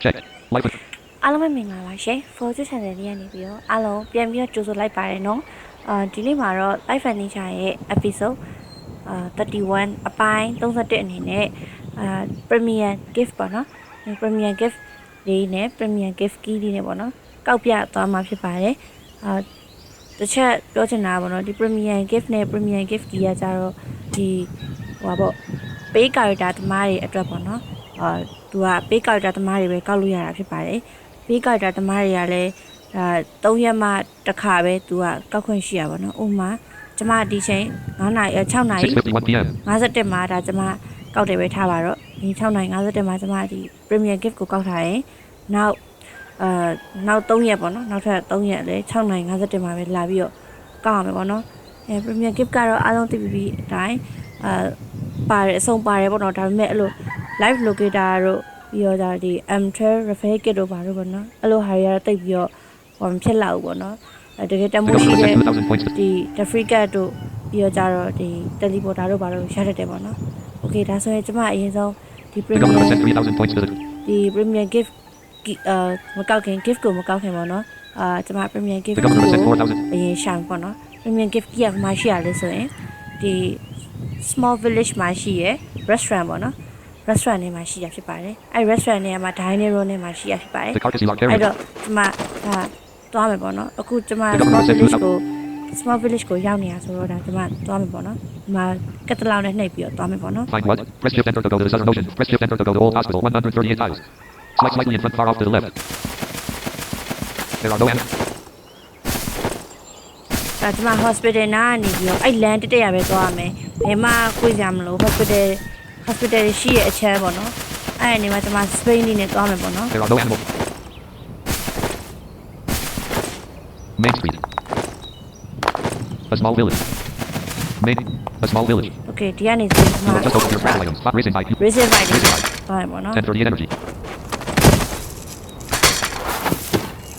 Check. Light. အားလုံးပဲမင်္ဂလာပါရှင် Forge Channel လေးကနေပြီးတော့အားလုံးပြန်ပြီးတော့ကြိုဆိုလိုက်ပါတယ်နော်ဒီနေ့မှာတော့ Live Furniture ရဲ့ episode 31အပိုင်း31အနေနဲ့Premium Gift ပေါ့နော် Premium Gift လေးနဲ့ Premium Gift Key လေးနဲ့ပေါ့နော်ကောက်ပြသွားမှာဖြစ်ပါတယ်တစ်ချက်ပြောချင်တာပေါ့နော်ဒီ Premium Gift နဲ့ Premium Gift Key ကကြတော့ဒီဟိုပါပေါ့ Pay Character သမားတွေအတွက်ပေါ့နော်သူက Pay Character သမားတွေပဲကောက်လို့ရတာဖြစ်ပါတယ်Pay Character သမားတွေကလည်း3ရက်မှတစ်ခါပဲသူကကောက်ခွင့်ရှိရပါတော့။ဥပမာကျမဒီချိန်9နာရီ6နာရီ57မှာဒါကျမကောက်တယ်ပဲထားပါတော့။ဒီ6နာရီ57မှာကျမဒီ Premium Gift ကိုကောက်ထားရင်နောက်3ရက်ပေါ့နော်။နောက်ထပ်3ရက်လဲ6နာရီ57မှာပဲလာပြီးတော့ကောက်ရမယ်ပေါ့နော်။Premium Gift ကတော့အားလုံးသိပြီးအတိုင်းပါတယ်အဆုံးပါတယ်ပေါ့နော်။ဒါပေမဲ့အဲ့လို live locator တို့ပြီးတော့ဒါဒီ M12 refill kit တို့ပါလို့ပေါ့နော်အဲ့လိုဟာတွေကတော့တိတ်ပြီးတော့ဟောမဖြစ်လောက်ဘူးပေါ့နော်တကယ်တမိုးရှိတဲ့ဒီ the free cat တို့ပြီးတော့ကြတော့ဒီ teleporter တို့ပါလို့ရတတ်တယ်ပေါ့နော်โอเคဒါဆိုရင်ကျွန်မအရင်ဆုံးဒီ premium gift မကောက်ခင် gift ကိုမကောက်ခင်ပေါ့နော်ကျွန်မ premium gift ကိုအရင်ရှာပေါ့နော် premium gift ကြီးကမှရှိရလဲဆိုရင်ဒီsmall village မှာရှိရ restaurant ပေါ့နော်restaurant ထဲမှာရှိရဖြစ်ပါတယ်။အဲ့ restaurant ထဲမှာ dining room ထဲမှာရှိရဖြစ်ပါတယ်။အဲ့တော့ကျွန်မသွားမယ်ပေါ့နော်။အခုကျွန်မ small village ကိုရောက်နေရဆိုတော့ဒါကျွန်မသွားမယ်ပေါ့နော်။ဒီမှာကက်တလောင်နဲ့နှိပ်ပြီးတော့သွားမယ်ပေါ့နော်။ Find what? Press shift enter to go to the southern ocean. Press shift enter to go to Old Hospital 138 tiles. Slightly in front far off to the left. There are no enemies. ဒါကျွန်မ hospital နားနေပြီးတော့အဲ့ land တက်ရပဲသွားရမယ်။ဘယ်မှခွေးကြမလို့ hospital ရှိရဲ့အချမ်းပေါ့နော်အဲ့ဒီနေမှာကျွန်မ Spain နဲ့သွားမယ်ပေါ့နော် There are no animals. Main Street. A small village. A small village. Okay ဒီကနေဆိုကျွန်မ Just open your travel items. Racing bike. Racing bike ပါတယ်ပေါ့နော် Enter the energy.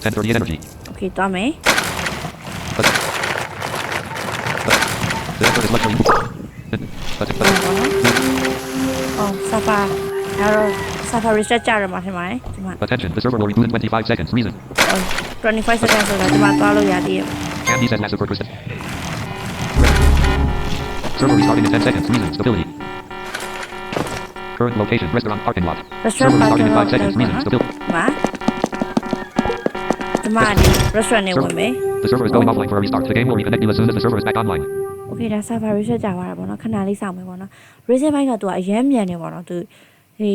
Enter the energy. Okay သွားမယ် The effort is luxury. Safa. Safa reset ကြရမှာထင်ပါတယ်ဒီမှာ Attention, the server will reboot in 25 seconds. Reason. 25 seconds ဆိုတာဒီမှာသွားလို့ရသေးတယ် Candy says massive percent. Server restarting in 10 seconds. Reason. Stability. Current location. Restaurant parking lot. Restaurant Server restarting in 5 parking seconds. lot. Reason. Stability. ဒီမှာဒီ restaurant နဲ့ဝင်မယ် The server is going offline for a restart. The game will reconnect you as soon as the server is back online. Okay ဒါ server reset ကြသွားတာပေါ့နော်ခဏလေးစောင့်မယ်ပေါ့နော် reset ဘိုင်းကသူကအရမ်းမြန်နေပေါ့နော်သူဒီ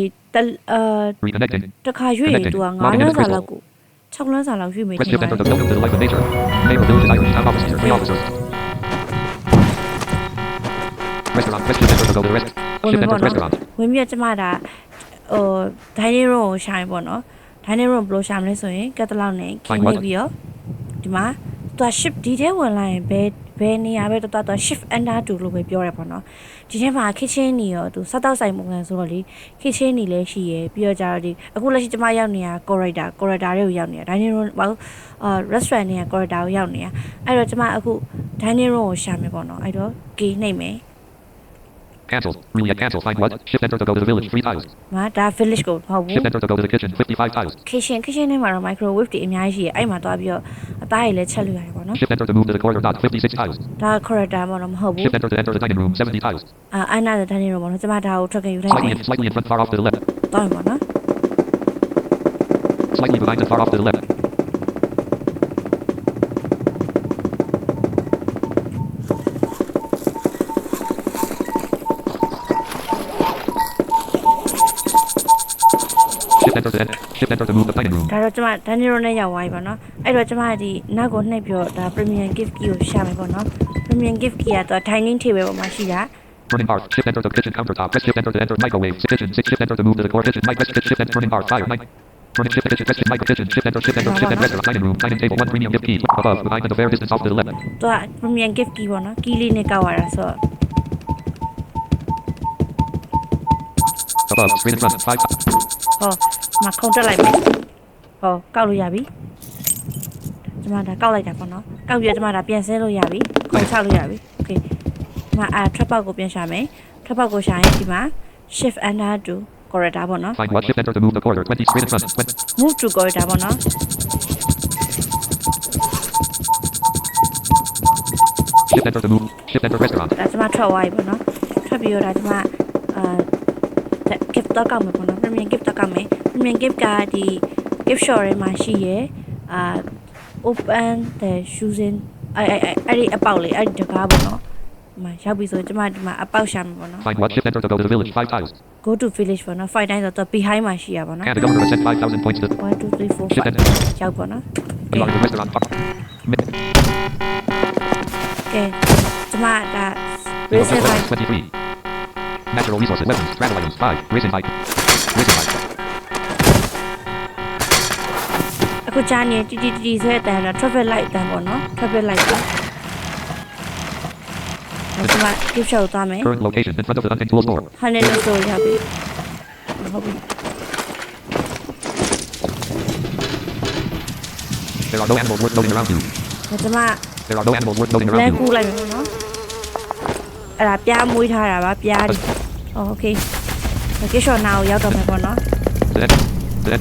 Reconnecting. တခါရွေ့ရင်သူက9လမ်းစာလောက်ကို6လမ်းစာလောက်ရွေ့မိတယ် Press shift enter to welcome to the life of nature. Neighbor village is Irish. Town officers. 3 officers. Restaurant. Press shift enter to go to the rest. Shift enter to restaurant. ဝင်ပြီးကျမဒါdining room ကိုရှာရင်ပေါ့နော် dining room ဘယ်လိုရှာမလဲဆိုရင်ကက်တလောက်နဲ့ခင်းနေပြီးတော့ဒီမှာသူက shift ဒီထဲဝင်လာရင်ဘယ်နေရာပဲတော့ shift enter to လို့ပဲပြောရပေါ့နော်ဒီထဲမှာ kitchen နေရောသူစားတောက်ဆိုင်ပုံစံဆိုတော့လေ kitchen နေလည်းရှိရယ်ပြီးတော့ကြတော့ဒီအခုလက်ရှိကျမရောက်နေတာ corridor တွေကိုရောက်နေတာ dining room ဘာrestaurant တွေက corridor ကိုရောက်နေတာအဲ့တော့ကျမအခု dining room ကိုရှာမယ်ပေါ့နော်အဲ့တော့ key နှိပ်မယ် Cancel. Really cancel. Find what? Shift enter to go to the village. 3 tiles. ဒါ village ကိုမဟုတ်ဘူး Shift enter to go to the kitchen. 55 tiles. kitchen ထဲမှာတော့ microwave တွေအများကြီးရှိတယ်အဲ့မှာသွားပြီးတော့အသားရည်လည်းချက်လို့ရတယ်ပေါ့နော် Shift enter to move to the corridor dot. 56 tiles. ဒါ corridor ပေါ့နော်မဟုတ်ဘူး Shift enter to enter the dining room. 70 tiles. အဲ့နာတဲ့ dining room ပေါ့နော်ကျမဒါကိုထွက်ခဲ့ယူလိုက်မယ် Slightly in front far off to the left. သွားမယ်ပေါ့နော် Slightly behind and far off to the left. Shift enter to move the dining room. ဒါတော့ကျမ dining room နဲ့ရောက်သွားပြီပေါ့နော်အဲ့တော့ကျမဒီနောက်ကိုနှိပ်ပြီးတော့ဒါ premium gift key ကိုရှာမယ်ပေါ့နော် premium gift key ကတော့ dining table ပေါ်မှာရှိတာ Turning bar. Shift enter to kitchen countertop. Press shift enter to enter microwave. Kitchen. Shift enter to move to the core kitchen. Mic. Press shift enter turning bar. Fire. Mic. Turning shift kitchen. Press shift micro kitchen. Shift enter restaurant dining room. Dining table. 1 premium gift key. Above. Behind the fair distance off to the left. သူက premium gift key ပေါ့နော် key လေးနဲ့ကောက်ရတာဆိုတော့ Above. Screen in front. 5. ဟောမခုံတက်လိုက်မယ်ဟောကောက်လို့ရပြီကျမဒါကောက်လိုက်တာပေါ့နော်ကောက်ပြီးတော့ကျမဒါပြန်ဆဲလို့ရပြီခုံချလို့ရပြီ okay မtrap out ကိုပြန်ရှာမယ် trap out ကိုရှာရင်ဒီမှာ shift enter to corridor ပေါ့နော် Find what shift enter to move the corridor. 20 straight in front. 20. move to corridor ပေါ့နော် Shift enter to move. Shift enter restaurant. ဒါကျွန်မထွက်သွားပြီပေါ့နော်ထွက်ပြီးတော့ဒါကျွန်မgift တော့ကောက်မယ်ပေါ့နော် premium gift တော့ကောက်မယ် premium gift ကဒီ gift shop ထဲမှာရှိရယ်open the shoes in အဲ့ဒီအပေါက်လေးအဲ့ဒီတကားပေါ့နော်ဒီမှာရောက်ပြီဆိုရင်ကျွန်မဒီမှာအပေါက်ရှာမယ်ပေါ့နော် Find what shift enter to go to the village. 5 tiles. go to village ပေါ့နော်5 times ဆိုတော့ behind မှာရှိရပါနော် And the governor has sent 5,000 points to 1 2 3 4 shift 5 enter. ရောက်ပေါ့နော် We are in the restaurant. Mid. ကဲကျွန်မဒါ reset 5 23. Natural resources. Weapons. Travel items. 5. Racing bike. Racing bike. အခုကြားနေတီဆိုတဲ့အတန်းတော့ traffic light အတန်းပေါ့နော် traffic light ပေါ့ကျွန်မ gift shop သွားမယ် Current location in front of the hunting tool store. 100လို့ဆိုရပြီဟုတ်ပြီ There are no animals worth noting around you. ကျွန်မ There are no animals worth noting လ around မ်းကူး you. လိုက်မယ်ပေါ့နော်အဲ့ဒါပြားမွေးထားတာပါပြားဒီโอเค gift shop နာကိုရောက်တော့မယ်ပေါ့နော် Then.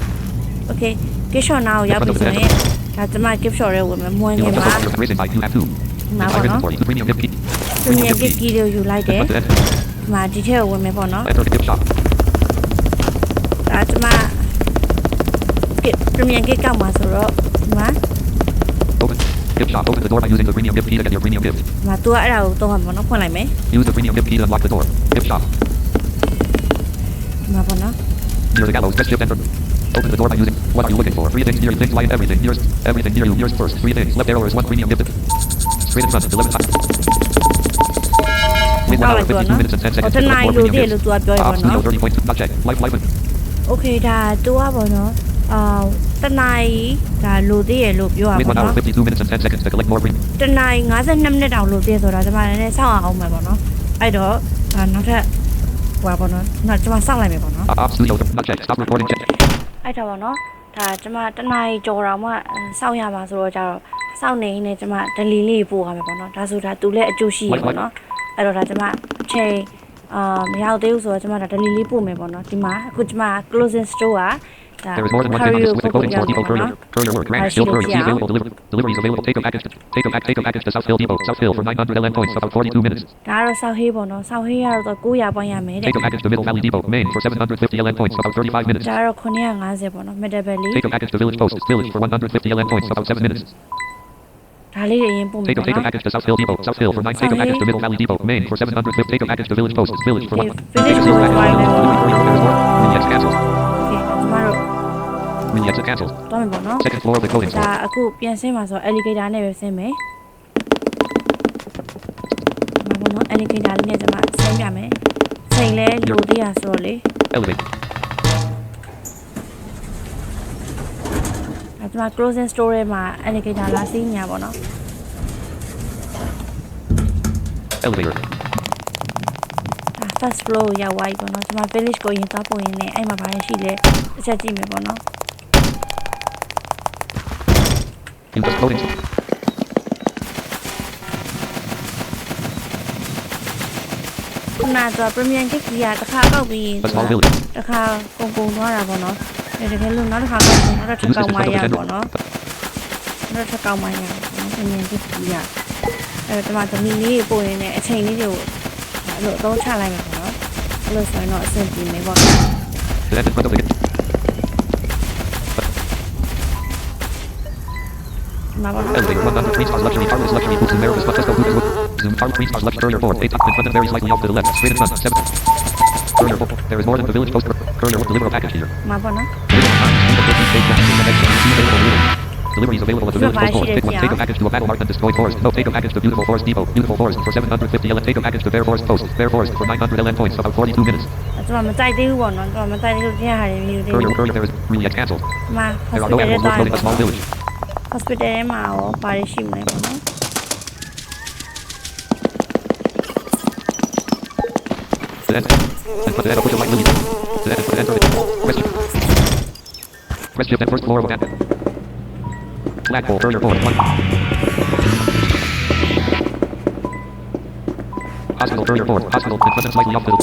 โอเค gift shop နာကိုရောက်ပြီဆိုရင်ဒါကျွန်မ gift shop ရဲ့ဝင်မယ်မွေး You နေ are မှာ just a racing bike. You have 2. ဒီမှာ Entire ပေါ့နော် inventory. Premium gift key. premium gift key တွေကိုယူလိုက်တယ် Then. ဒီမှာဒီထက်ကိုဝင်မယ်ပေါ့နော် Enter the gift shop. ဒါကျွန်မ premium gift ကောက်မှာဆိုတော့ဒီမှာ Open. Gift shop. Open the door by using the premium gift key to get your premium gift. ဒီမှာ तू ကအဲ့ဒါကိုသုံးမှာပေါ့နော်ဖွင့်လိုက်မယ် Use the premium gift key to unlock the door. Gift shop. ဒီမှာပေါ့နော် Near the gallows. Press shift enter. Open the door by using. What are you looking for? 3 things near you. Things lying everything. Yours. Everything near you. Yours first. 3 things. Left arrow is 1 premium gift. Straight in front. 11 times. Wait 1 hour 52 minutes and 10 seconds. တနိုင် 4 လို့ premium တည်း gift. လို့ तू ကပြောရပါ Off studio တော့ 30 points. Not check. Life. Okay ဒါ तू ကပေါ့နော်တနိုင်ဒါလို့တည်းရလို့ပြောရ Wait ပါ 1 hour တော့ 52 minutes and 10 seconds to collect more premium. တနိုင်52မိနစ်တောင်လို့တည်းဆိုတာကျွန်မလည်းစောင့်အောင်မယ်ပေါ့နော်အဲ့တော့နောက်ထပ်ဟိုပါပေါ့နော်နောက်ကျွန်မစောင့်လိုက်မယ်ပေါ့နော် Off studio. Not check. Stop recording. Check. အဲ့တော့ပေါ့နော်ဒါကျွန်မတနိုင်ကြော်တော်မှစောင့်ရပါဆိုတော့ကြတော့စောင့်နေနေကျွန်မဒလီလေးပို့ရမယ်ပေါ့နော်ဒါဆိုဒါသူလည်းအကျိုးရှိရပေါ့နော်အဲ့တော့ဒါကျွန်မအချိန်မရောက်သေးဘူးဆိုတော့ကျွန်မဒါဒလီလေးပို့မယ်ပေါ့နော်ဒီမှာအခုကျွန်မ closing store ကဒါ There is more than one thing on this list. Clothing store depot courier. Courier work. Ranch. Still courier. See available deliveries available. Take a package. Take a package to South Hill Depot. South Hill for 900 LN points. About 42 minutes. ဒါကတော့စောက်ဟေးပေါ့နော်စောက်ဟေးကတော့900ပေါင်းရမယ်တဲ့ Take a package to Middle Valley Depot. Main for 750 LN points. About 35 minutes. ဒါကတော့950ပေါ့နော် middle valley Take a package to Village Post. Village for 150 LN points. About 7 minutes. ဒါလေးတွေအရင်ပို့မယ် Take ပေါ့ a နော် package to South Hill Depot. South Hill for 9. Take a package to Middle Valley Depot. Main for 750. Take a package to Village Post. Village for 1. Village Post ဝိုင်းမယ်ပေါ့နော် Vignettes cancelled. โอเคကျွန်မတို့ Vignettes cancelled. တော့မယ်ပေါ့နော် Second floor of the clothing ဒါ store. အခုပြန်ဆင်းမှာဆို alligator နဲ့ပဲဆင်းမယ်မဘောနော် alligator လေးနဲ့ကျွန်မဆင်းပြမယ်ချိန်လဲလိုသေးရဆိုတော့လေ Elevate. ဒါကျွန်မ closing store ထဲမှာ alligator လာစီးညာပေါ့နော် Elevator. ဒါ first floor ကိုရောက်သွားပြီပေါ့နော်ကျွန်မ village ကိုရင်သွားပို့ရင်လည်းအဲ့မှာဘာရှိလဲတစ်ချက်ကြည့်မယ်ပေါ့နော် Use the clothing store. ခုနက premium gift ကြီးကတစ်ခါကောက်ပြီး A small village. တစ်ခါကုန်သွားတာပေါ့နော်ဒါတကယ်လို့နောက်တစ်ခါကောက်ပြီးနောက်တစ်ခါ Use ကော this က် in မှ front of ရ the ပေါ့ vendor. နော်နောက်တစ်ခါကောက်မှရပေါ့နော် premium gift ကြီးကအဲ့တော့ကျွန်မသမီးလေးပို့ရင်လည်းအချိန်လေးတွေကိုအဲ့လိုအသုံးချလိုက်မယ်ပေါ့နော်အဲ့လိုဆိုရင်တော့အဆင်ပြေမယ်ပေါ့ Then in front of the မှာပေါ့နော် Elevator 103 stars luxury carless luxury boots and America's Francisco Boots Wood. Zoom car 3 stars luxury courier 4. 8 up in front and very slightly off to the left. Straight in front. 7. Courier 4. There is more than the village post. Courier will deliver a package here. မှာပေါ့နော် Deliveries available at the village post. Pick one. Take a package to a battle marked and destroyed forest. No, take a package to Beautiful Forest Depot. Beautiful Forest for 750 LN. Take a package to Bear Forest Post. Bear Forest for 900 LN points. About 42 minutes. ကျွန်မမကြိုက်သေးဘူးပေါ့နော်ကျွန်မမကြိုက်သေးလို့ပြန်ဟာရမျိုးသေးဘူး Courier, there is really yet cancelled. မှာ There are no hospital ထဲ animals သွား worth ရ noting. A small village. hospital ထဲမှာရောဘာတွေရှိမလဲပေါ့နော် Then, and put that over the light lily. Then, put enter it. Press shift and first floor of that. Flagpole, courier 4. 1. Hospital, courier 4. Hospital, in front and slightly off to the...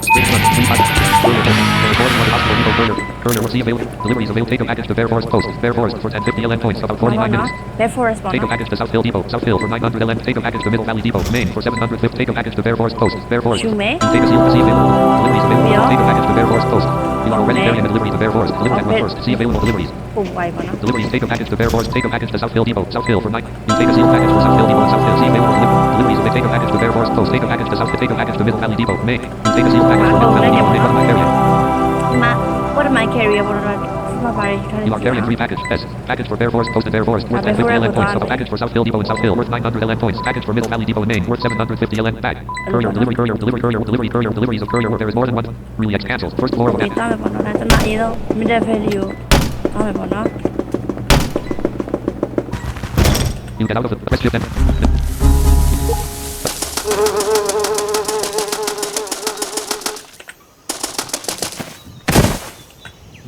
Straight front, 3 5. Courier, reporting on hospital depot courier. Courier will see available. Deliveries available. Take a package to Fair Forest Post. Fair Forest for 1050 LN points. About 49 minutes. Fair Forest ပေါ့ Take a နော် package to South Hill Depot. South Hill for 900 LN. Take a package to Middle Valley Depot. Maine for 750. Take a package to Fair Forest Post. Fair Forest. ယူမယ် Take a seal. See available. Deliveries available. Yeah. Take a package to Fair Forest Post. You are already Okay. carrying a delivery to Fair Forest. Deliver that one first. See available deliveries. ပုံဝိုင်းပေါ့နော် Deliveries. Take a package to Fair Forest. Take a package to South Hill Depot. South Hill for 9. You take a seal package for South Hill Depot. South Hill. See available deliveries. Take a package to Fair Forest Post. Take a package to South. Take a package to Middle Valley Depot. Maine. You take a seal package for Middle Valley Depot. Maine. What am I carrying? ဒီမှာ what am I carrier ပေါ့နော်ဒီမှာပါတယ်ထားတယ် You are carrying 3 packages. S. Package for Fair Forest Post and Fair Forest worth Fair 1050 LN Forest points. was A package for South Hill Depot and South Hill worth 900 LN points. Package for Middle Valley Depot in Maine worth 750 LN back. Courier, delivery, courier, delivery, courier, delivery, courier, deliveries of courier where there is more than one. Really X cancelled. First floor of ဒီတောင်းမယ်ပေါ့နော်ဒါကျွန်မအရင်ဆုံး middle value တောင်းမယ်ပေါ့နော် You get out of the press shift and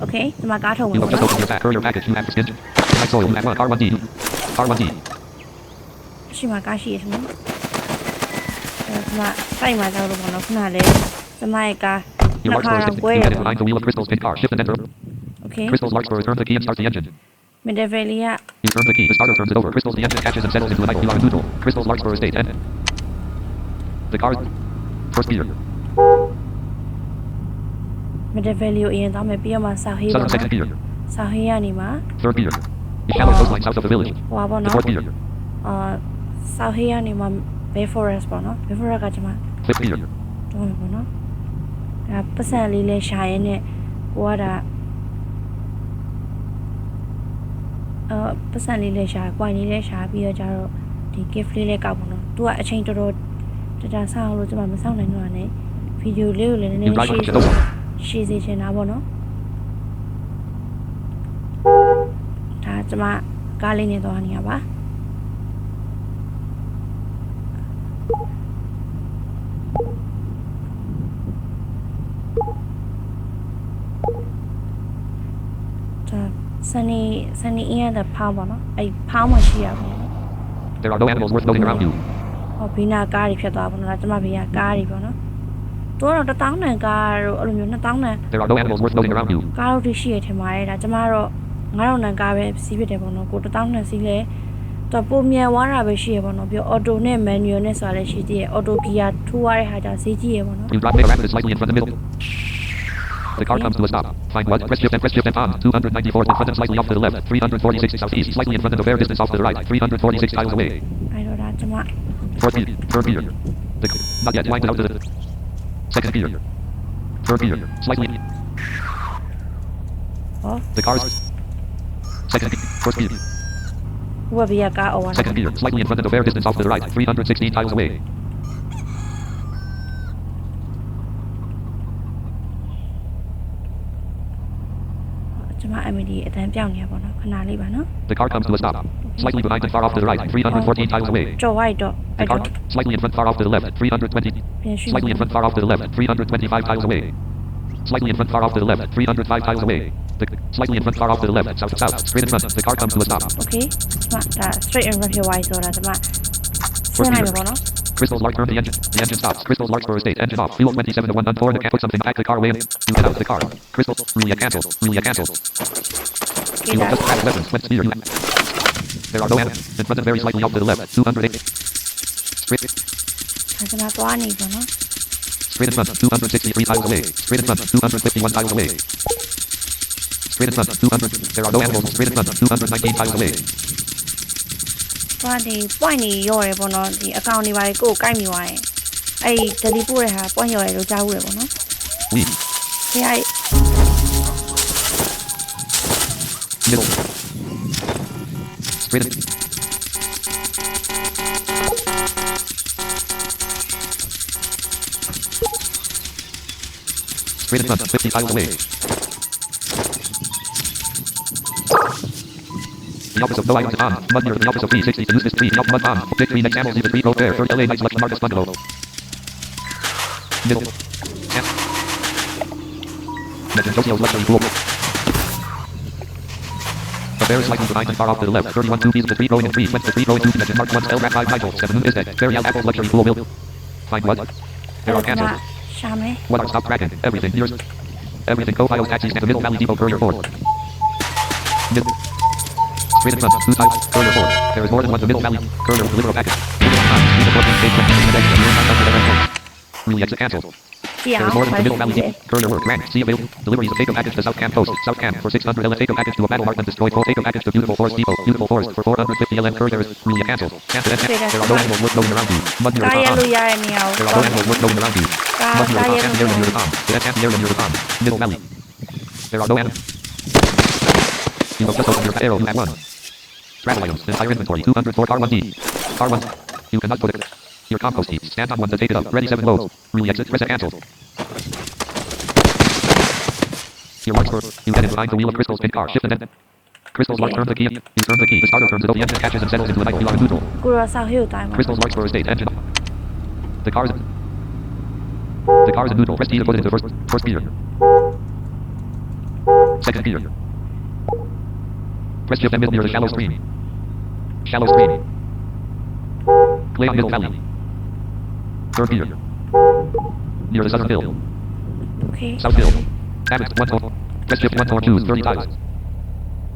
okay ဒီမှာကားထုတ်မယ် you ပေါ့ have just နော် opened your courier package. You have skinned. Night soil. You have one. R1D. R1D. ရှိမှာကားရှိရရှင်ဒီမှာစိုက်မှာကြောက်လို့ပေါ့နော်ခုနလေဒီမှာရဲ့ကား Your နှစ် large ခါ store isတော့ fixed. ပွဲ You ရ get it ပေါ့ behind the wheel of Crystal's pin car. Shift and enter. okay Crystal's large store is turn the key and start the engine. middle value က You turn the key. The starter turns it over. Crystal's the engine catches and settles into a night. You are in neutral. Crystal's large store estate. And the car. First gear. middle value အရင်တောင်းမယ်ပြီးတော့မှဆောက်ဟေးပေါ့ Southern နော် second gear. ဆောက်ဟေးကနေမှ Third gear. The shallow coastline south of the village. ဟိုပါပေါ့ The နော် fourth gear. ဆောက်ဟေးကနေမှ Bay Forest ပေါ့နော် Bay Forest ကကျွန်မ Fifth gear. တောင်းမယ်ပေါ့နော်ဒါပတ်စံလေးလဲရှာရဲနဲ့ဟိုကဒါပတ်စံလေးလဲရှာ point လေးလဲရှာပြီးတော့ကျတော့ဒီ gift လေးလဲကောက်ပေါ့နော်သူကအချိန်တော်တော်တဆောက်လို့ကျွန်မမဆောက်နိုင်တော့တာ ਨੇ ဗီဒီယိုလေးကိုလည်းနည်းန You ည်း drive ရှေ့ up to the ရှေ့စေချင်တာပေါ့နော်ဒါကျွန်မကားလေးနဲ့သွားနေရပါSunny in the pound ပေါ့နော်အဲ့ဖောင်းမှရှိရပါဘူး There are no animals worth noting around you. ဟောဘီနာကားတွေဖြစ်သွားပါတော့ကျွန်မဘေးကကားတွေပေါ့နော်သူကတော့1000တန်ကားတို့အဲ့လိုမျိုး2000တန် There are no animals worth noting around you. ကားတို့တွေရှိရထင်ပါတယ်ဒါကျွန်မတော့9000တန်ကားပဲစီးဖြစ်တယ်ပေါ့နော်ကို1000တန်စီးလဲတော့ပုံမြန်သွားတာပဲရှိရပေါ့နော်ပြီးအော်တိုနဲ့မန်နျူနဲ့ဆိုတာလည်းရှိသေးတယ်အော်တိုဂီယာထိုးရတဲ့ဟာကြာစီးကြည့်ရပေါ့နော် You drive make a rapid slightly in front of the middle. The car comes to a stop. Find what? Press shift and on. 294 in front and slightly off to the left. 346 southeast. Slightly in front and a fair distance off to the right. 346 miles away. အဲ့တော့ဒါကျွန်မ Fourth gear. Third gear. Not yet. Wind out to the second gear. Third gear. Slightly. ဟော The car's second gear. First gear. ဟိုဘက်ကကားအော်ပါ Second gear. Slightly in front and a fair distance off to the right. 316 miles away. ကျွန်မ MD အတန်းပြောင်းနေရပေါ့နော်ခဏလေးပါနော် The car comes to a stop. Slightly behind and far off to the right. 314 miles away. ကြော်ဝိုက်တော့ The အဲ့ car တော့ slightly in front, far off to the left. 320. ပြန်ရွှေ့ Slightly in front, far off to the left. 325 miles away. Slightly in front, far off to the left. 305 miles away. Slightly in front, far off to the left. South to south. Straight in front. The car comes to a stop. Okay ကျွန်မဒါ straight and rapid wise ဆိုတာကျွန်မစဉ်းနိုင်မှာပေါ့နော် Crystal's large turn the engine. The engine stops. Crystal's large for estate. Engine off. Fuel 27 to 1 on 4. The cat put something back the car away. You get out the car. Crystal. Rulia cancelled. Rulia cancelled. Okay You will ဒါ just crash weapons. When speeder. There are no animals. In front and very slightly off to the left. 208. Straight. ကျွန်မသွားနေပေါ့နော် Straight in front. 263 miles away. Straight in front. 251 miles away. Straight in front. 200. There are no animals. Straight in front. 219 miles away. သွားဒီ point နေရော့ရပေါ့နော်ဒီအကောင့်တွေပါကိုကိုက်မိသွားရင်အဲ့ဒီ delete ပို့တဲ့ဟာ point ရော့ရလို့ကြားဘူးရပေါ့နော် Lead. ဒီဟာ Middle. Straight in. Straight in front, 50 miles away. The office of no items on. Mud near the office of 360 to use this tree. Mud on. Big tree next channels. Leave the tree road there. Third LA Nights Lucky Marcus Bungalow. Middle. Camp. Legend Josio's Luxury Pool. The bear is slightly behind and far off to the left. 31 2 feet of the tree growing in trees. Went to the tree growing 2 dimension. Mark 1 L Rat 5 Michael. 7 Moon is dead. Fairy Al Apple Luxury Pool will. Find what? There are ကျွန်မ cancelled. ရှာမယ် What are stop tracking? Everything. Yours. Everything. Co-files, taxis, and the Middle Valley Depot Courier 4. Mid. Straight in front. 2 tiles. Courier 4. There is more than one. The Middle Valley. Courier will deliver a package. Speed of 14 state questions and extra. Your time after their endpoints. Really exit cancelled. ကြည့် There အော is င် more than the Middle ဖတ် Valley ကြည့် Depot. Courier work. Rank. See available. Deliveries of take a package to South Camp Post. South Camp for 600 LS. Take a package to a battle mart and destroy. Take a package to Beautiful Forest Depot. Beautiful Forest for 450 LM. Courier is really cancelled. Cancel. There are no animals worth knowing around you. Mud near ကား the ရက် pond. လို့ရတဲ့နေရာကို There are no animals worth knowing around you. ကား Mud near ကား the ရက် pond. လို့ Camp ရ near the pond. That's camp near the pond. Middle Valley. There are no animals. You must just open your arrow. You have one. Travel items. Entire inventory. 204 car 1D. Car 1. You cannot put it. Your compost heap. Stand on one to take it up. Ready 7 loads. Really exit. Reset cancelled. Your marks for. You head in behind the wheel of crystals. Pin car. Shift and then. Crystals mark. Turn the key. You turn the key. The starter turns it over. The engine catches and settles into an idle. You are a neutral. ကိုရောဆောက်ဟိုတိုင်းမှာ Crystals marks for a state. Engine. The car is. The car is in neutral. Press T to put it into first gear. Second gear. Press shift and middle near the shallow stream. Shallow stream. Play on Middle Valley. Third gear. Near the southern hill. โอเค South hill. Average 1 4. Press shift 1 4 choose 30 tiles.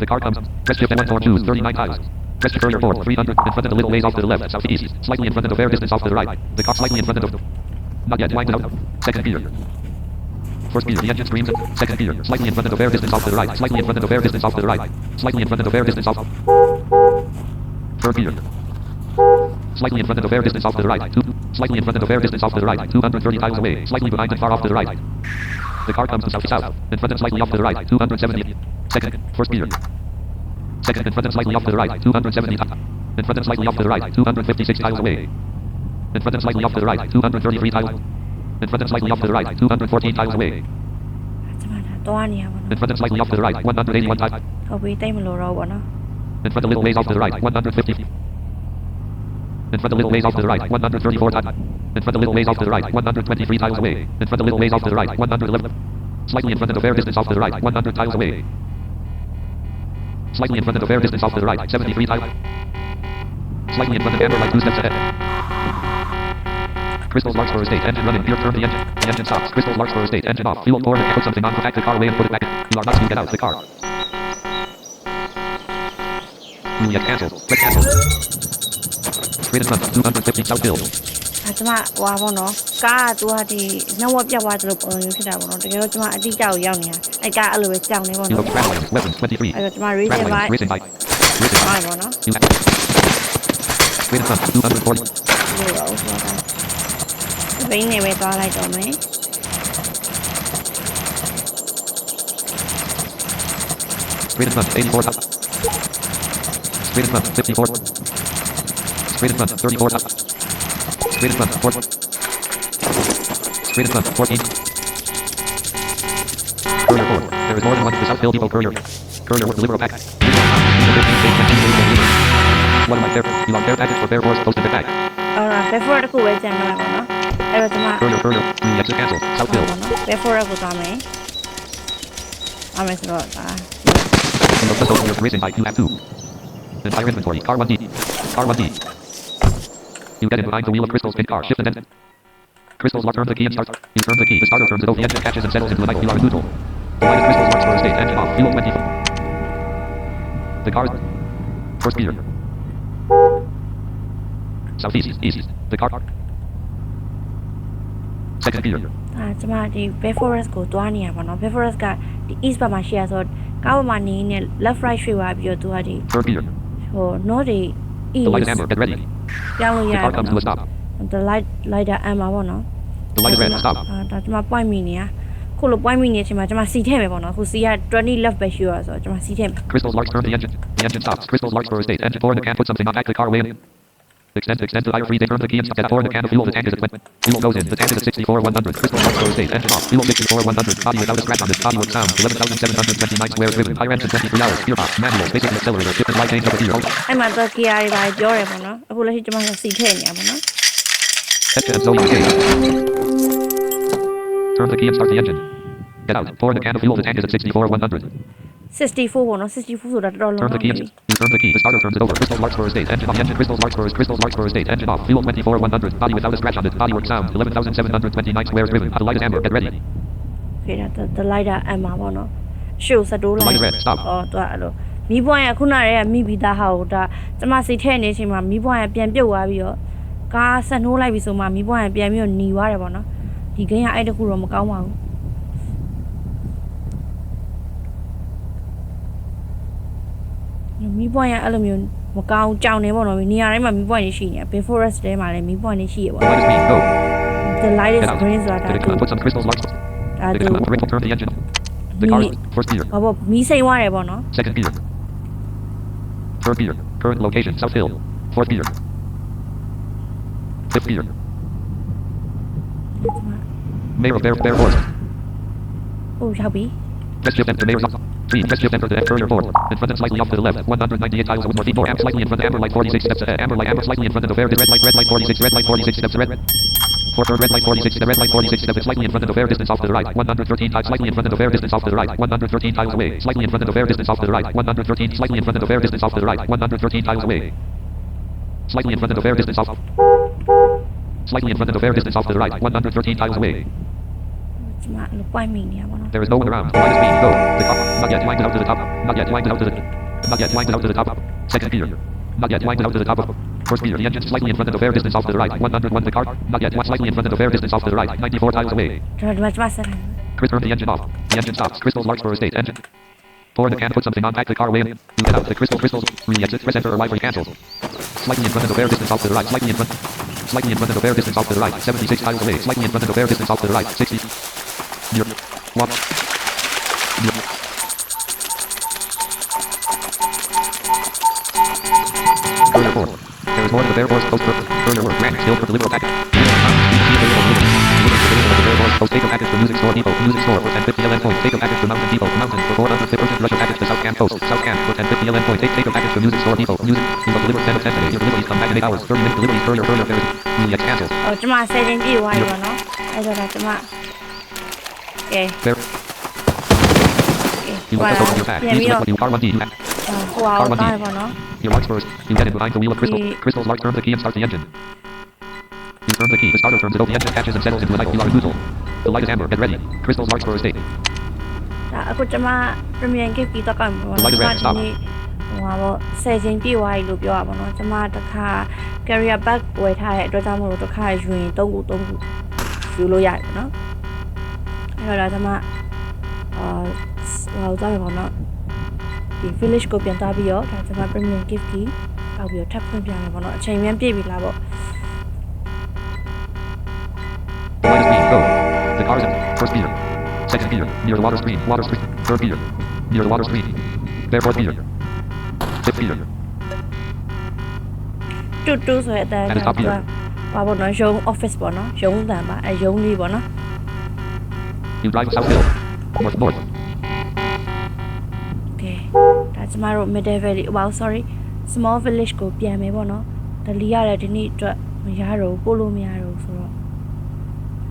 The car comes. Press shift 1 4 choose 39 tiles. Press shift earlier 4 300 in front of the little ways off to the left southeast. Slightly in front of the fair distance off to the right. The car slightly in front of the. Not yet. Winds out. Second gear. First gear. The engine screams. Second gear. Slightly in front of the fair distance off to the right. Slightly in front of the fair distance off to the right. Slightly in front of the fair distance off. Third gear. Slightly in front of the fair distance off to the right. Slightly in front of the fair distance off to the right. 230 tiles away. Slightly behind and far off to the right. The car comes to south. In front and slightly off to the right. 270. Second. First gear. Second in front and slightly off to the right. 270 tiles. In front and slightly off to the right. 256 tiles away. In front and slightly off to the right. 233 tiles. In front and slightly off to the right. 214 tiles away. ကျွန်မဒါသွားနေရပါ In တော့ front and slightly off to the right. 181 tiles. ဟုတ်ပြီတိတ်မလို့တော့ဘောနော် In front a little ways off to the right. 150. In front a little ways off to the right. 134 tiles. In front a little ways off to the right. 123 tiles away. In front a little ways off to the right. 111. Slightly in front of the fair distance off to the right. 100 tiles away. Slightly in front of the fair distance off to the right. 73 tiles. Slightly in front of amber light 2 steps ahead. Crystals marks for a state. Engine running. Gear turn the engine. The engine stops. Crystals marks for a state. Engine off. Fuel pour and put something on. Pack the car away and put it back in. You are not to get out of the car. Roulette cancelled. Red cancelled. Straight in front. 250 south hill. ဒါကျွန်မဟွာပေါ့နော်ကားကသူကဒီနှောက်ဝက်ပြတ်သွားသလိုပုံမျိုးဖြစ်တာပေါ့နော်တကယ်တော့ကျွန်မအတိအကျကိုရောက်နေတာအဲ့ကားအဲ့လိုပဲကြောက်နေပေါ့ You နော် look travel items. Weapons 23. အဲ့တော့ကျွန်မ racing Travel bike items. Racing bike. Racing ဟွာ bike. ပေါ့နော် You have. Straight in front. 240. ဒီလိုတော့ဆိုတာဘိန်းနေပဲသွားလိုက်တော့မယ် Straight in front. 84 top. Straight in front. 54. Straight in front. 34 top. Straight in front. 4. Straight in front. 14. Courier 4. There is more than one. The South Hill Depot Courier. Courier will deliver a package. One of my fair. You are fair package for Fair Force posted the bag. အဲ့တော့ before တစ်ခုပဲကြံတော့မှာပေါ့နော်အဲ့တော့ကျွန်မ Courier. You exit cancel. South ဟုတ် Hill. ပေါ့နော် before ကိုသွားမယ်အမေဆိုတော့ဒါ You must just open your racing bike. You have 2. Entire inventory. Car 1D. Car 1D. You get in behind the wheel of crystals. Pin car. Shift and then. Crystals lock. Turn the key and start. You turn the key. The starter turns it over. The engine catches and settles into an idle. You are in neutral. The light of crystals marks for a state. Engine off. Fuel 20. The car is. First gear. Southeast. East. The car. Second gear. ဒါကျွန်မဒီ before ကိုသွားနေရပါတော့ before ကဒီ east ဘက်မှာရှိရဆိုတော့ကားပေါ်မှာနေနေ left right ရွှေ့သွားပြီးတော့သူကဒီ Third gear. ဟို north တွေ The light is east amber. Get ready. ပြောင်းလို့ရ The ရ car ပါ comes to a တော့ stop. the light amber ပေါ့နော် The light is red. Stop. ဒါကျွန်မ point မိနေရခုလို point မိနေတဲ့အချိန်မှာကျွန်မစီထည့်မယ်ပေါ့နော်ခုစီက20 left ပဲရှိရဆိုတော့ကျွန်မစီထည့်မယ် Crystals marks. Turn the engine. The engine stops. Crystals marks for a state. Engine 4 in the can. Put something on. Pack the car away. Extend to higher freeze. Turn the key and stop. Pour in the can of fuel. The tank is at 20. Fuel goes in. The tank is at 64 100. Crystal marks for a state. Engine off. Fuel 64 100. Body without a scratch on it. Body with sound. 11,729 square driven. High engine 23 hours. Gearbox. Manual. Basic accelerator. Shift and light change over gear. အဲ့မှာတော့ gear တွေပါပြောတယ်ပေါ့နော်အခုလက်ရှိကျွန်မစီထည့်နေရပါတော့ Engine and Zoe engage. Turn the key and start the engine. Get out. Pour in the can of fuel. The tank is at 64 100. 64ပေါ့နော်64ဆိုတာတော်တော်လုံး Turn the key. Turn the key. The starter turns it over. Crystal Larkspur Estate. Engine off. Engine. Crystal Larkspur Estate. Engine off. Fuel 24,100. Body without a scratch on it. Bodywork sound. 11,729 squares driven. The light is amber. Get ready. ခေတာthe light အမ်မှာပေါ့နော်ရှေ့ကိုစတိုးလိုက် Light red. Stop. အော်သူကအဲ့လိုမီးပွိုင်းကခုနကတည်းကမိပြီးသားဟာကိုဒါကျမစိတ်ထဲနေချိန်မှာမီးပွိုင်းကပြန်ပြုတ်သွားပြီးတော့ကားဆက်နှိုးလိုက်ပြီဆိုမှမီးပွိုင်းကပြန်ပြီးတော့หนีသွားတယ်ပေါ့နော်ဒီဂိမ်းကအဲ့တခုတော့မကောင်းပါဘူးမီးပွိုင်းကအဲ့လိုမျိုးမကောင်းကြောင်နေပေါ့နော်နေရာတိုင်းမှာမီးပွိုင်းနေရှိနေတယ် forest ထဲမှာလည်းမီးပွိုင်းနေရှိရပေါ့ The light is green. Go. the light is Get out. green ဆိုတာ Did it come? Put some crystals. Larkspur. ဒါ Did သူ it come? Turn the engine. The car. First gear. ဘာပေါ့မီးစိမ့်သွားတယ်ပေါ့နော် Second gear. Third gear. Current location. South Hill. Fourth gear. Fifth gear. Mayor of Bear Forest. ဟိုရောက်ပြီ Press shift enter mayor's office. Green. Press shift enter the further forward. In front and slightly off to the left. 198 tiles with more. Amber slightly in front. Amber light 46 steps ahead. Amber slightly in front of the fair. Red light 46. Red light 46 steps. Red. For red light 46. The red light 46 steps. Slightly in front of the fair distance off to the right. 113 tiles. Slightly in front of the fair distance off to the right. 113 tiles away. Slightly in front of the fair distance off to the right. 113. Slightly in front of the fair distance off to the right. 113 tiles away. Slightly in front of the fair distance off. Slightly in front of the fair distance off to the right. 113 tiles away. ကျမလိုပွိုင်းမိနေရပါတော့ There is no one around. The light is green. Go. The car. Not yet. Winds out to the top. Not yet. Winds out to the. Not yet. Winds out to the top. Second gear. Not yet. Winds out to the top. First gear. The engine slightly in front of the fair distance off to the right. 101. The car. Not yet. Slightly in front of the fair distance off to the right. 94 tiles away. ကျွန်တော်ဒီမှာကျမဆက်တယ် Chris, turn the engine off. The engine stops. Crystal Larkspur Estate. Engine. Pour in the can. Put something on. Pack the car away. You get out. The crystals. Re-exit. Press enter or Y for cancels. Slightly in front of the fair distance off to the right. Slightly in front. Slightly in front of the fair distance off to the right. 76 tiles away. Slightly in front of the fair distance off to the right. 60. Near. One. Near. Courier 4. There is more to the Bear Force Post. Courier work. Rank. Still for deliverable package. Post. Take a package to Music Store Depot. Music Store for 1050 LN points. Take a package to Mountain Depot. Mountain for 400 urgent Russia package to South Camp Coast. South Camp for 1050 LN points. Take a package to Music Store Depot. Music. You will deliver 10 of 10 today. Your deliveries come back in 8 hours. 30 minutes deliveries. Courier. There is. Yes, cancel. ဟိုကျမဆယ်ချင်းပြည့်သွားပြီပေါ့နော်အဲ့တော့ဒါကျမကဲ There. You will just open your pack. Please select what you are 1D. You have. ဟိုအောင်တာပေါ့နော် Your marks first. You get in behind the wheel of crystal. Crystals mark. Turn the key and start the engine. You turn the key. The starter turns it over. The engine catches and settles into the night. You are neutral. The light is amber. Get ready. Crystals marks for estate. ဒါအခုကျမ premium gift ပြီးတော့ကောက်မှာပေါ့နော် Light ကျ is မ red. ဒီ Stop. နေ့ဟိုပါပေါ့ဆယ်ချင်းပြည့်သွားပြီလို့ပြောရပါတော့ကျမတစ်ခါ carrier bag ဝယ်ထားတဲ့အတွက်ကြောင့်မလို့တစ်ခါယူရင်3ခုယူလို့ရတယ်ပေါ့နော်အဲ့တော့ဒါကျမဟိုသွားရပါတော့ဒီ village ကိုပြန်သွားပြီးတော့ဒါကျမ premium gift ကြီးပေါက်ပြီးတော့ထပ်ဖွင့်ပြမယ်ပေါ့နော်အချိန်မြန်ပြည့်ပြီလားပေါ့ The light is green. Go. The car is in. First gear. Second gear. Near the water screen. Water screen. Third gear. Near the water screen. There. Fourth gear. Fifth gear. တူဆိုရတဲ့ဘာပေါ့နော်ရုံး office ပေါ့နော်ရုံးတန်ပါအဲရုံးလေးပေါ့နော် You drive South Hill. North. Okay ဒါကျမတို့ middle valley wow sorry small village ကိုပြန်မယ်ပေါ့နော်ဒလီရတယ်ဒီနေ့အတွက်မရတော့ပို့လို့မရတော့ဆိုတော့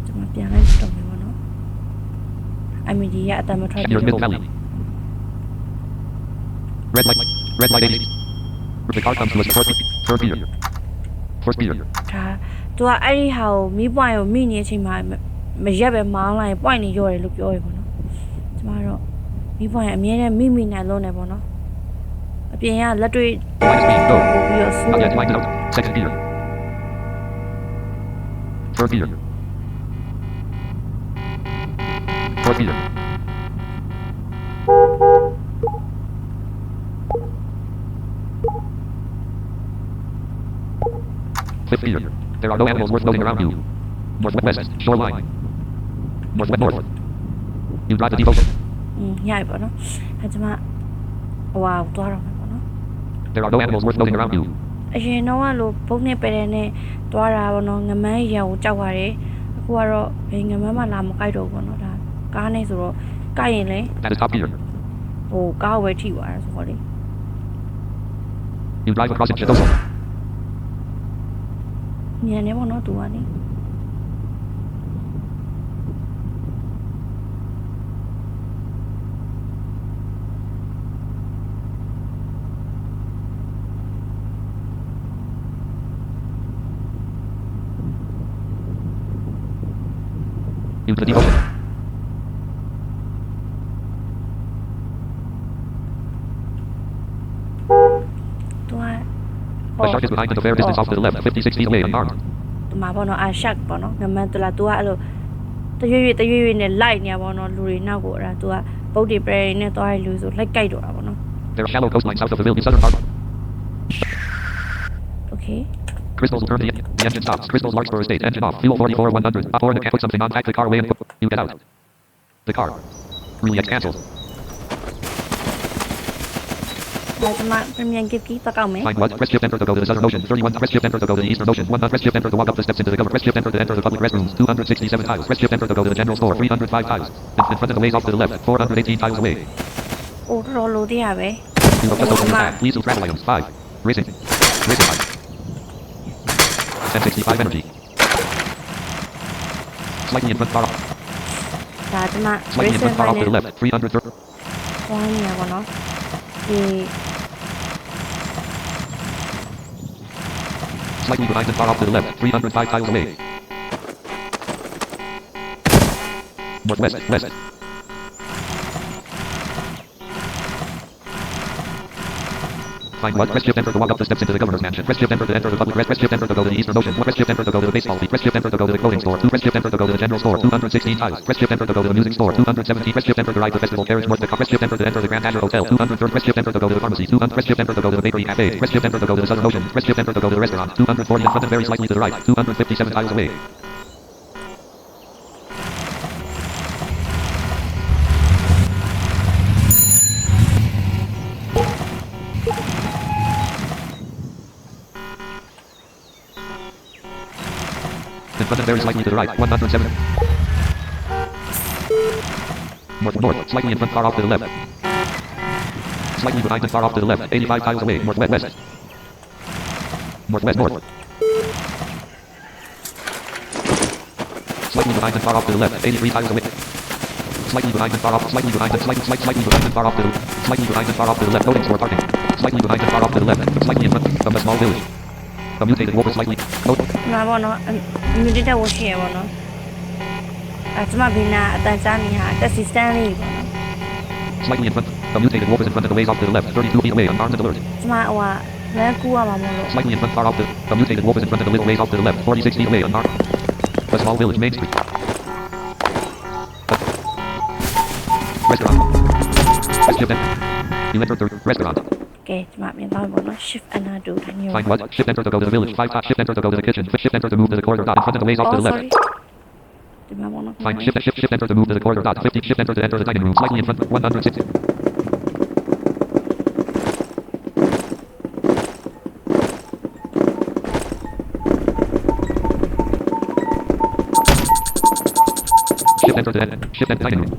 ကျမပြန်လိုက်တော့မယ်ပေါ့နော်အမီဒီကအတမထွက် Near Middle Valley. Red light. Red light 80. The car comes to a third gear. Fourth gear. ဒါသူကအဲ့ဒီဟာကိုမီးပွိုင်းကိုမိနေတဲ့အချိန်မှာမရက်ပဲမောင်းလိုက်ပွိုင်းနေရောတယ်လို့ပြောရပေါ့နော်ကျမတို့မီးပွိုင်းအမြဲတမ်းမိနိုင်လုံးနေပေါ့နော်အပြင်ကလက်တွေ့ The light is green. Go. ပြီးတော့ဆူ Not yet. Winds out. Second gear. Third gear. Fourth gear. Fifth gear. There are no animals worth noting around you. Northwest. Shoreline. North. You drive the depot. ညရပေါ့နော်အဲကျမဟိုဟာသွားတော့မယ်ပေါ့နော် There are no animals worth noting around you. အရင်တော့ကလို့ဘုံနဲ့ပဲတဲ့နဲ့သွားတာပေါ့နော်ငမန်းရံကိုကြောက်ရတယ်အခုကတော့ဘယ်ငမန်းမှလာမကြိုက်တော့ဘူးပေါ့နော်ဒါကားနဲ့ဆိုတော့ကြိုက်ရင်လေ That is top gear. ဟိုကားကိုပဲထိသွားတာဆိုတော့လေ You drive across it. Chitoso. ညံနေပေါ့နော်သူကနေ into the deep ocean. သူက The shark is behind the fair distance off to the left, 56 feet away, unarmed. ဒီမှာပေါ့နော်ရှက်ပေါ့နော်နမန်တလာသူကအဲ့လိုတရွေ့နဲ့လိုက်နေရပေါ့နော်လူတွေနောက်ကိုအဲ့ဒါသူကပုတ်တွေပရဲနဲ့သွားရလူဆိုလိုက်ကြိုက်တော့တာပေါ့နော် There are shallow coastlines south of the Ville, southern harbor. Okay Crystals will turn the engine stops. Crystals large for estate. Engine off. Fuel 44 100. Or the put something on. Pack the car away and you get out. The car. Really, it's cancelled. ဒါဒီမှာ premium gift ကြီးတက်ကောက်မယ် Find what? Press shift enter to go to the southern ocean. 31. Press shift enter to go to the eastern ocean. 100. Press shift enter to walk up the steps into the cover. Press shift enter to enter the public restrooms. 267 tiles. Press shift enter to go to the general store. 305 tiles. In front of the ways off to the left. 418 tiles away. အိုတော်လိုသေးရပဲ You have just opened the tab. Please do travel items. 5. Racing. Racing 5. 1065 energy. Slightly in front far off. ဒါဒီမှာ Slightly in front far off to theနဲ့ left. 330. ဝိုင်းနေရပါတော့ဒီ Slightly behind and far off to the left. 305 tiles away. Northwest. West. Find what? Press shift enter to walk up the steps into the governor's mansion. Press shift enter to enter the public rest. Press shift enter to go to the eastern ocean. Press shift enter to go to the baseball field. Press shift enter to go to the clothing store. 2. Press shift enter to go to the general store. 216 tiles. Press shift enter to go to the music store. 217. Press shift enter to ride the festival carriage north. Press shift enter to enter the Grand Azure Hotel. 203. Press shift enter to go to the pharmacy. 200. Press shift enter to go to the bakery cafe. Press shift enter to go to the southern ocean. Press shift enter to go to the restaurant. 240 in front and very slightly to the right. 257 tiles away. In front and very slightly to the right. 107. North. Slightly in front, far off to the left. Slightly behind and far off to the left. 85 tiles away. Northwest. North. Slightly behind and far off to the left. 83 tiles away. Slightly behind and far off. Slightly behind and far off to the slightly behind and far off to the left. Loading store parking. Slightly behind and far off to the left. Slightly in front from the small village. A mutated wolf is slightly. Code. ဒီမှာပေါ့နော်မြူတက်ဝရှိရပေါ့နော်အဲကျမဘင်းနာအတန်ကြားနေဟာတက်စီစတန်လေးပေါ့နော် Slightly in front. A mutated wolf is in front of the ways off to the left. 32 feet away. Unarmed and alert. ကျမဟိုကလမ်းကူရမှာမဟုတ်လို့ Slightly in front, far off the. A mutated wolf is in front of the little ways off to the left. 46 feet away. Unarmed. A small village. Main Street. Restaurant. Press shift enter. You enter the restaurant. ကဲကျမမြင်တော့ပေါ့နော် shift and do တမျိုး Find what? Shift enter to go to the village. 5 top. Shift enter to go to the kitchen. Shift enter to move to the corridor. Dot in front of the ways off to the left. ဒီမှာပေါ့နော် Find shift enter to move to the corridor. Dot 50. Shift enter to enter the dining room. Slightly in front. 160. Shift enter to enter. Shift enter dining room.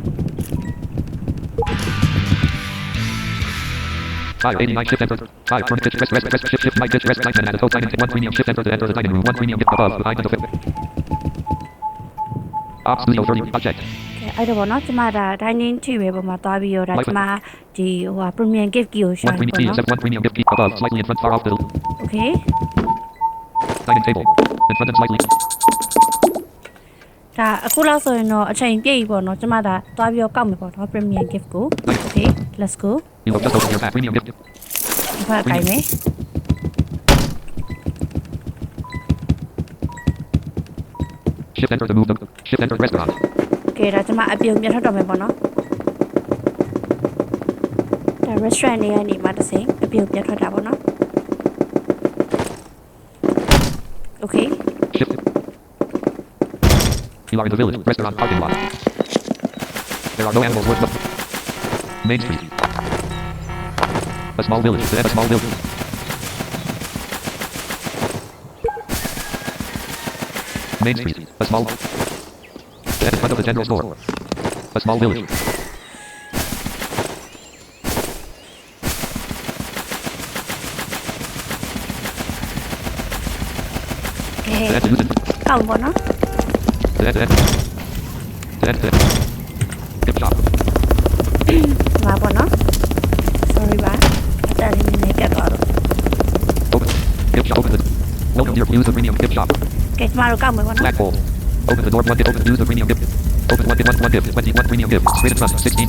589 shift enter. 5 turn pitch rest shift mic pitch rest sign and a sign and 1 premium shift enter to enter the dining room. 1 premium gift above behind the fifth. Ops studio 30 object. ကဲအဲ့တော့ပေါ့နော်ကျမဒါ dining table ပေါ်မှာသွားပြီးတော့ဒါကျမဒီဟို premium gift ကြီးကိုရှာ 1 နေ premium ပေါ့နော် 1 premium gift key above slightly in front far off the okay dining table. In front and slightly. ဒါအခုလောက်ဆိုရင်တော့အချိန်ပြည့်ပြီပေါ့နော်ကျမဒါသွားပြီးတော့ကောက်မယ်ပေါ့နော် premium gift ကို okay let's go You have just opened your pack. Premium gift. ဘာခိုင်းမယ် Shift enter to move the shift enter restaurant. ကဲဒါကျမအပြုံပြတ်ထွက်တော့မယ်ပေါ့နော်ဒါ restaurant နေရာနေမှာတစ်စိမ်အပြုံပြတ်ထွက်တာပေါ့နော် okay Shift. You are in the village. Restaurant parking lot. There are no animals worth the Main Street. A small village. A small village. Main Street. A small. In front of the general store. A small village. okay That's it. ကောက်ပေါ့နော် That's it. Gift shop. မှာပေါ့နော် sorry ပါအတလေးနည်းနည်းကတ်သွားတော့ Open. Gift shop. Open the. Welcome dear. Use the premium gift shop. ကဲကျမတို့ကောက်မယ်ပေါ့နော် Flagpole. Open the door. One. Open. Use the premium gift. Open one gift. 21 premium gift. Straight and trust. 16.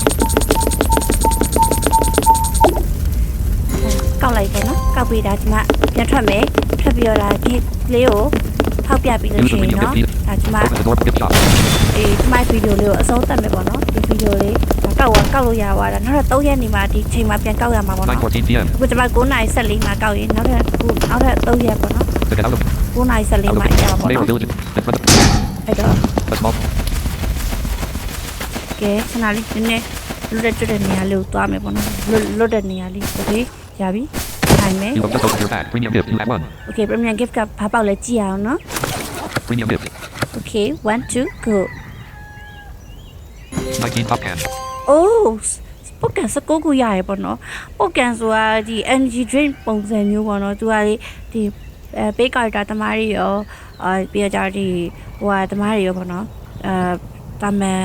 ကောက်လိုက်တယ်နော်ကောက်ပြီးဒါဒီမှာပြန်ထွက်မယ်ထွက်ပြီးတော့ဒါဒီလေးကိုထောက်ပြပြီးလို့ရှိရင်နော်ဒါဒီမှာ Open the door for gift shop. ဒီမိုက်ဗီဒီယိုလေးကိုအဆုံးသတ်မယ်ပေါ့နော်ဒီဗီဒီယိုလေးကောက်လို့ရသွားတာနောက်ထပ်3ရက်နေမှာဒီချိန်မှာပြန်ကောက်ရမှာပေါ့နော် 9:14 p.m. အခုကျွန်မ9:14မှာကောက်ရင်နောက်ထပ်3ရက်ပေါ့နော် To get out of 9:14မှာရမှာပေါ့ Mayor နော် Village. In front of အဲ့တော့ a small. ကဲခဏလေးနည်းနည်းလွတ်တဲ့နေရာလေးကိုသွားမယ်ပေါ့နော်လွတ်တဲ့နေရာလေးโอเคရပြီထိုင်မယ် You have just opened your pack. Premium gift. You have one. Okay premium gift ကဘာပေါက်လဲကြည့်အောင်နော် Premium gift. Okay 1 2 go 19 pop can. Oh ပုတ်ကန်19ခုရရပေါ့နော်ပုတ်ကန်ဆိုတာဒီ energy drink ပုံစံမျိုးပေါ့နော်သူကလေဒီပေးကာတာတမားတွေရောပြီးတော့ကြဒီဟိုဟာတမားတွေရောပေါ့နော်တာမန်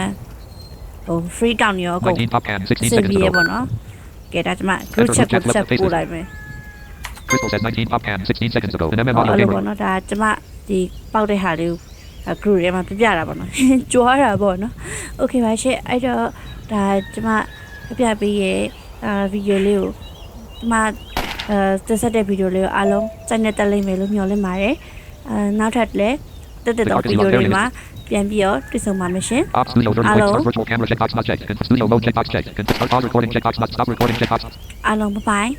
ဟို free down ရောကို 19 pop can. 16 စင် seconds ပြီးရ ago. ပေါ့နော်ကဲဒါကျွန်မ group chat ကိုဆက်ပို့လိုက်မယ် Crystal says 19 pop can. 16 seconds ago. An MM အဲ့ audio လို gamer. ပေါ့နော်ဒါကျွန်မဒီပေါက်တဲ့ဟာလေးကို group ထဲမှာပြတာပေါ့နော်ကြွားတာပေါ့နော် okay ပါရှင့်အဲ့တော့ဒါကျွန်မပြပေးရဲ့ဗီဒီယိုလေးကိုကျွန်မတက်ဆက်တဲ့ဗီဒီယိုလေးကိုအားလုံးစိုက်နေတက်လိမ့်မယ်လို့မျှော်လင့်ပါတယ်နောက်ထပ်လည်းတက်တော့ဗီဒီယိုတွေမှာပြန်ပြီးတော့တွေ့ဆုံပါမယ်ရှင် Op Studio Hello. Start virtual camera checkbox not checked. Studio mode checkbox checked. Start pause recording checkbox not stop recording checkbox. အားလုံးဘိုင်